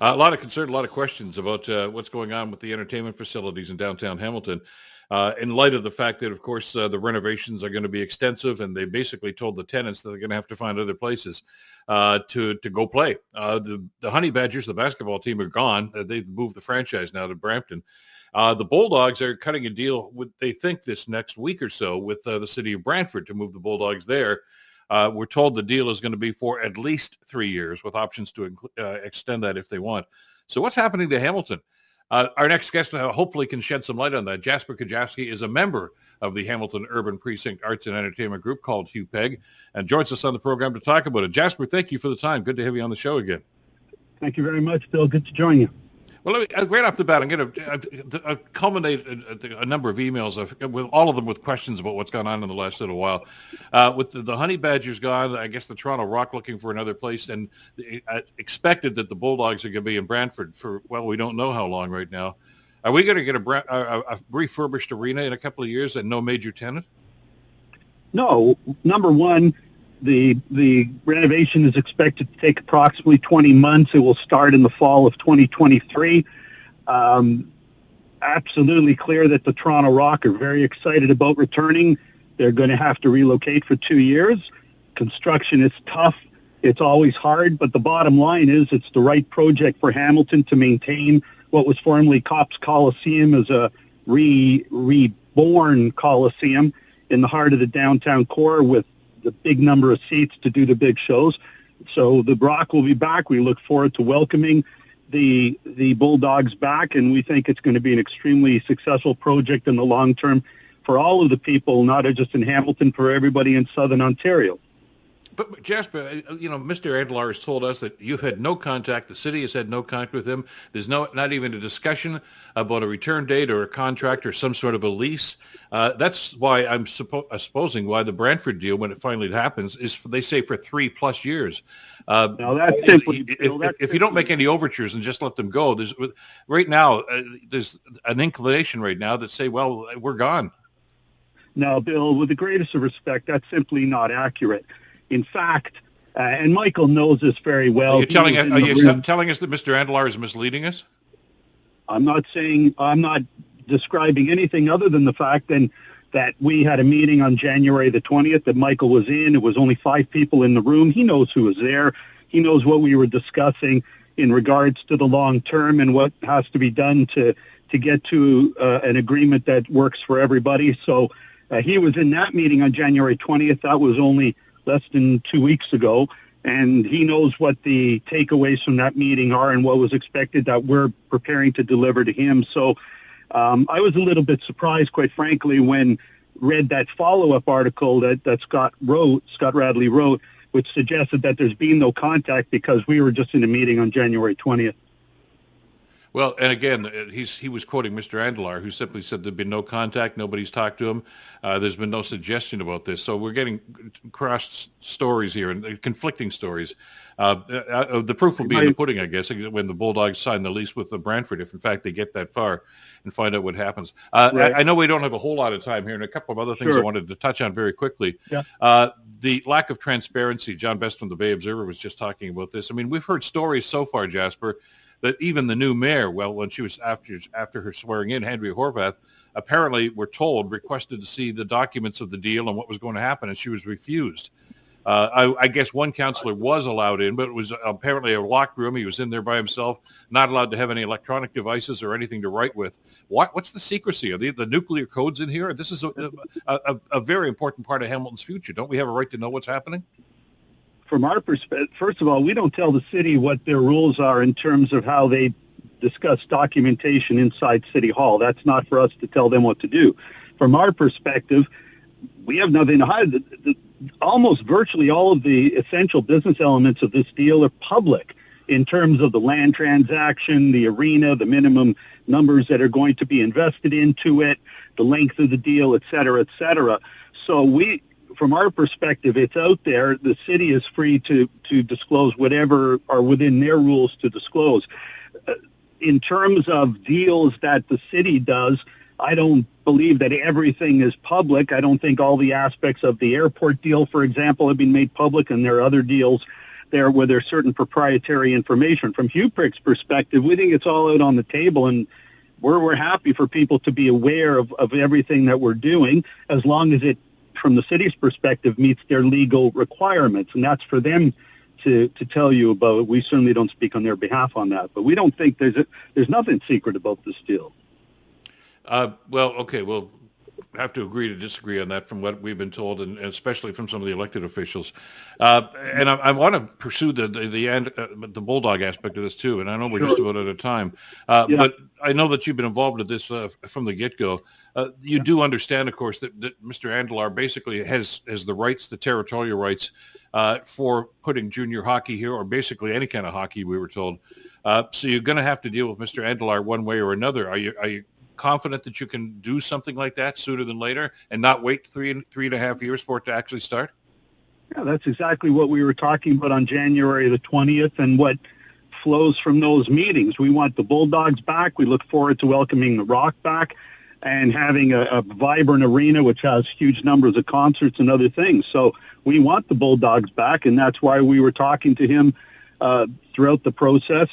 A lot of concern, a lot of questions about what's going on with the entertainment facilities in downtown Hamilton. In light of the fact that, of course, the renovations are going to be extensive, and they basically told the tenants that they're going to have to find other places to go play. The Honey Badgers, the basketball team, are gone. They've moved the franchise now to Brampton. The Bulldogs are cutting a deal with, they think, this next week or so with the city of Brantford to move the Bulldogs there. We're told the deal is going to be for at least 3 years with options to extend that if they want. So what's happening to Hamilton? Our next guest hopefully can shed some light on that. Jasper Kajavsky is a member of the Hamilton Urban Precinct Arts and Entertainment Group called Hugh Peg and joins us on the program to talk about it. Jasper, thank you for the time. Good to have you on the show again. Thank you very much, Bill. Good to join you. Well, right off the bat, I'm going to culminate a number of emails, with all of them with questions about what's gone on in the last little while. With the Honey Badgers gone, I guess the Toronto Rock looking for another place, and expected that the Bulldogs are going to be in Brantford for, well, we don't know how long right now. Are we going to get a refurbished arena in a couple of years and no major tenant? No. Number one, the renovation is expected to take approximately 20 months. It will start in the fall of 2023. Absolutely clear that the Toronto Rock are very excited about returning. They're going to have to relocate for 2 years. Construction is tough. It's always hard, but the bottom line is it's the right project for Hamilton to maintain what was formerly Copps Coliseum as a reborn Coliseum in the heart of the downtown core with the big number of seats to do the big shows. So the Rock will be back. We look forward to welcoming the Bulldogs back, and we think it's going to be an extremely successful project in the long term for all of the people, not just in Hamilton, for everybody in Southern Ontario. But Jasper, Mr. Adlar has told us that you've had no contact. The city has had no contact with him. There's not even a discussion about a return date or a contract or some sort of a lease. That's why I'm supposing why the Brantford deal, when it finally happens, is they say for 3+ years. If you don't make any overtures and just let them go, there's an inclination right now that say, well, we're gone. No, Bill, with the greatest of respect, that's simply not accurate. In fact, and Michael knows this very well. Are you telling us that Mr. Andlar is misleading us? I'm not describing anything other than the fact that we had a meeting on January the 20th that Michael was in. It was only 5 people in the room. He knows who was there. He knows what we were discussing in regards to the long term and what has to be done to get to an agreement that works for everybody. So he was in that meeting on January 20th. That was only less than 2 weeks ago, and he knows what the takeaways from that meeting are and what was expected that we're preparing to deliver to him. So I was a little bit surprised, quite frankly, when read that follow-up article that Scott Radley wrote, which suggested that there's been no contact because we were just in a meeting on January 20th. Well, and again, he was quoting Mr. Andlar, who simply said there'd been no contact, nobody's talked to him. There's been no suggestion about this. So we're getting crossed stories here and conflicting stories. The proof will be in the pudding, I guess, when the Bulldogs sign the lease with the Brantford, if in fact they get that far and find out what happens. Right. I know we don't have a whole lot of time here, and a couple of other things I wanted to touch on very quickly. Yeah. The lack of transparency. John Best from the Bay Observer was just talking about this. I mean, we've heard stories so far, Jasper, that even the new mayor, when she was after her swearing in, Andrea Horvath, apparently requested to see the documents of the deal and what was going to happen, and she was refused. I guess one councillor was allowed in, but it was apparently a locked room. He was in there by himself, not allowed to have any electronic devices or anything to write with. What's the secrecy? Are the nuclear codes in here? This is a very important part of Hamilton's future. Don't we have a right to know what's happening? From our perspective, first of all, we don't tell the city what their rules are in terms of how they discuss documentation inside City Hall. That's not for us to tell them what to do. From our perspective, we have nothing to hide. Almost virtually all of the essential business elements of this deal are public in terms of the land transaction, the arena, the minimum numbers that are going to be invested into it, the length of the deal, et cetera, et cetera. So from our perspective, it's out there. The city is free to disclose whatever are within their rules to disclose. In terms of deals that the city does, I don't believe that everything is public. I don't think all the aspects of the airport deal, for example, have been made public, and there are other deals there where there's certain proprietary information. From Hugh Prick's perspective, we think it's all out on the table, and we're happy for people to be aware of everything that we're doing, as long as it, from the city's perspective, meets their legal requirements, and that's for them to tell you about. We certainly don't speak on their behalf on that, but we don't think there's nothing secret about this deal. Well, okay, we'll have to agree to disagree on that from what we've been told, and especially from some of the elected officials. And I want to pursue the bulldog aspect of this too. And I know we're just about out of time, but I know that you've been involved with this from the get-go. You do understand, of course, that Mr. Andelar basically has the rights, the territorial rights, for putting junior hockey here, or basically any kind of hockey, we were told. So you're going to have to deal with Mr. Andelar one way or another. Are you confident that you can do something like that sooner than later and not wait three and a half years for it to actually start? Yeah, that's exactly what we were talking about on January the 20th and what flows from those meetings. We want the Bulldogs back. We look forward to welcoming the Rock back and having a vibrant arena which has huge numbers of concerts and other things. So we want the Bulldogs back, and that's why we were talking to him throughout the process.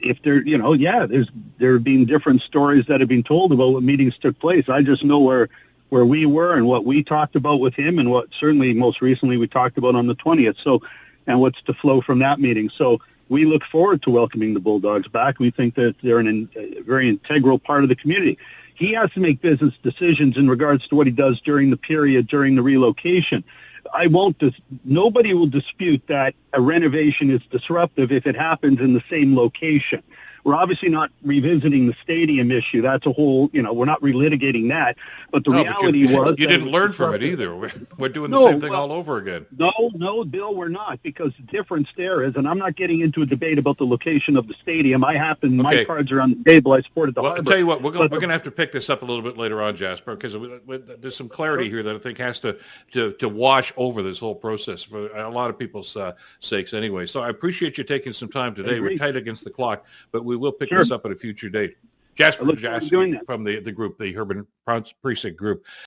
If there, there have been different stories that have been told about what meetings took place. I just know where we were and what we talked about with him, and what certainly most recently we talked about on the 20th. So, and what's to flow from that meeting. So we look forward to welcoming the Bulldogs back. We think that they're a very integral part of the community. He has to make business decisions in regards to what he does during the period, during the relocation. Nobody will dispute that a renovation is disruptive if it happens in the same location. We're obviously not revisiting the stadium issue. That's a whole, we're not relitigating that. But the reality was... You didn't learn from it either. We're doing the same thing all over again. No, Bill, we're not, because the difference there is, and I'm not getting into a debate about the location of the stadium. My cards are on the table. I supported the Harbor. I'll tell you what, we're going to have to pick this up a little bit later on, Jasper, because there's some clarity here that I think has to wash over this whole process for a lot of people's sakes anyway. So I appreciate you taking some time today. We're tight against the clock, but we will pick this up at a future date. Jasper from the group, the Urban Precinct Group.